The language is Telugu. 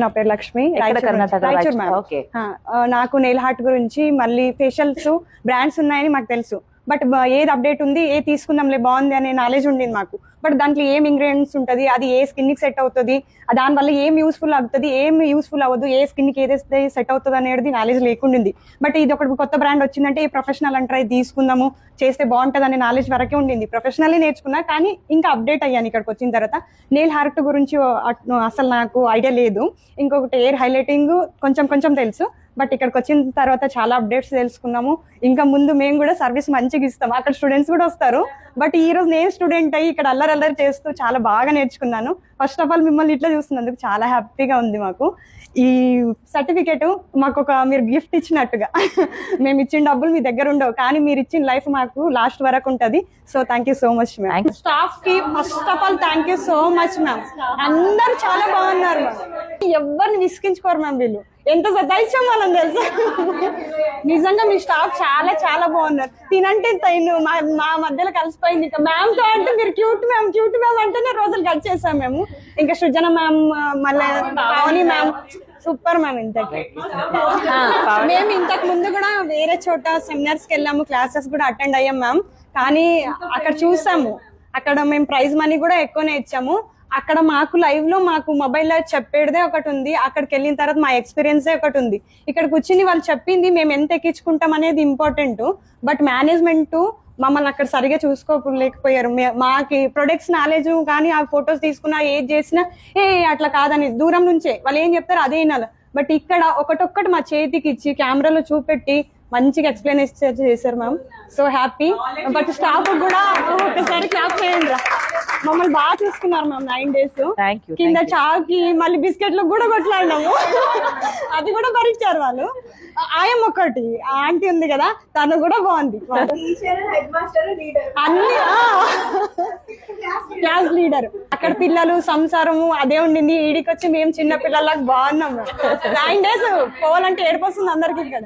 నా పేరు లక్ష్మి. రాయచూర్ మ్యామ్. నాకు నెయిల్ హార్ట్ గురించి మళ్ళీ ఫేషియల్స్ బ్రాండ్స్ ఉన్నాయని మాకు తెలుసు. బట్ ఏది అప్డేట్ ఉంది, ఏ తీసుకుందాంలే బాగుంది అనే నాలెడ్జ్ ఉండేది మాకు. బట్ దాంట్లో ఏం ఇంగ్రీడియంట్స్ ఉంటుంది, అది ఏ స్కిన్ కి సెట్ అవుతుంది, దానివల్ల ఏం యూస్ఫుల్ అవుతుంది, ఏం యూస్ఫుల్ అవ్వదు, ఏ స్కిన్ కి ఏదైతే సెట్ అవుతుంది అనేది నాలెడ్జ్ లేకుండింది. బట్ ఇది ఒక కొత్త బ్రాండ్ వచ్చిందంటే ప్రొఫెషనల్ అంటారా, ఇది తీసుకుందాము చేస్తే బాగుంటుంది అనే నాలెడ్జ్ వరకే ఉండింది. ప్రొఫెషనల్లీ నేర్చుకున్నా, కానీ ఇంకా అప్డేట్ అయ్యాను ఇక్కడికి వచ్చిన తర్వాత. నెయిల్ హార్ట్ గురించి అసలు నాకు ఐడియా లేదు. ఇంకొకటి ఎయిర్ హైలైటింగ్ కొంచెం కొంచెం తెలుసు. బట్ ఇక్కడికి వచ్చిన తర్వాత చాలా అప్డేట్స్ తెలుసుకున్నాము. ఇంకా ముందు మేము కూడా సర్వీస్ మంచిగా ఇస్తాం. అక్కడ స్టూడెంట్స్ కూడా వస్తారు. బట్ ఈ రోజు నేను స్టూడెంట్ అయ్యి ఇక్కడ అల్లరి చేస్తూ చాలా బాగా నేర్చుకున్నాను. ఫస్ట్ ఆఫ్ ఆల్ మిమ్మల్ని ఇట్లా చూస్తున్నందుకు చాలా హ్యాపీగా ఉంది మాకు. ఈ సర్టిఫికేట్ మాకు మీరు గిఫ్ట్ ఇచ్చినట్టుగా. మేము ఇచ్చిన డబ్బులు మీ దగ్గర ఉండవు, కానీ మీరు ఇచ్చిన లైఫ్ మాకు లాస్ట్ వరకు ఉంటుంది. So thank you so much ma'am. Staff కి first of all thank you so much ma'am. అందరు చాలా బాగున్నారు మ్యామ్. ఎవరిని విసిగించుకోరు మ్యామ్. వీళ్ళు ఎంత సతాయిచ్చాం మనం తెలుసా. నిజంగా మీ స్టాఫ్ చాలా చాలా బాగున్నారు. తినంటే మా మధ్యలో కలిసిపోయింది. ఇంకా మ్యామ్ తో అంటే మీరు క్యూట్ మ్యామ్ అంటేనే రోజులు కట్ చేసాం మేము. ఇంకా సృజన మ్యామ్, మళ్ళీ పావని మ్యామ్ సూపర్ మ్యామ్. మేము ఇంతకు ముందు కూడా వేరే చోట సెమినార్స్ కి వెళ్ళాము, క్లాసెస్ కూడా అటెండ్ అయ్యాం మ్యామ్. కానీ అక్కడ చూసాము, అక్కడ మేము ప్రైజ్ మనీ కూడా ఎక్కువనే ఇచ్చాము. అక్కడ మాకు లైవ్ లో మాకు మొబైల్ లో చెప్పేదే ఒకటి ఉంది, అక్కడికి వెళ్ళిన తర్వాత మా ఎక్స్పీరియన్సే ఒకటి ఉంది. ఇక్కడ కూర్చుని వాళ్ళు చెప్పింది మేము ఎంత ఎక్కించుకుంటాం అనేది ఇంపార్టెంట్. బట్ మేనేజ్మెంట్ మమ్మల్ని అక్కడ సరిగా చూసుకోలేకపోయారు. మాకి ప్రొడక్ట్స్ నాలెడ్జ్ కానీ ఆ ఫొటోస్ తీసుకున్నా ఏది చేసినా అట్లా కాదని దూరం నుంచే వాళ్ళు ఏం చెప్తారు అదే వినాలి. బట్ ఇక్కడ ఒకటొక్కటి మా చేతికి ఇచ్చి కెమెరాలో చూపెట్టి మంచిగా ఎక్స్ప్లెయిన్ చేశారు ma'am. So happy. But staff కూడా ఒకసారి క్లాప్ చేయండి. మమ్మల్ని బాగా చూసుకున్నారు మ్యామ్ 9 days. కింద చాకి మళ్ళీ బిస్కెట్లు కూడా కొట్లాడినాము. అది కూడా భరించారు వాళ్ళు. ఆయం ఒకటి ఆంటీ ఉంది కదా, తను కూడా బాగుంది. అన్ని క్లాస్ లీడర్. అక్కడ పిల్లలు సంసారము అదే ఉండింది. ఈడికి వచ్చి మేము చిన్న పిల్లలకు బాగున్నాము. 9 days పోవాలంటే ఏడిపోతుంది అందరికి ఇక్కడ.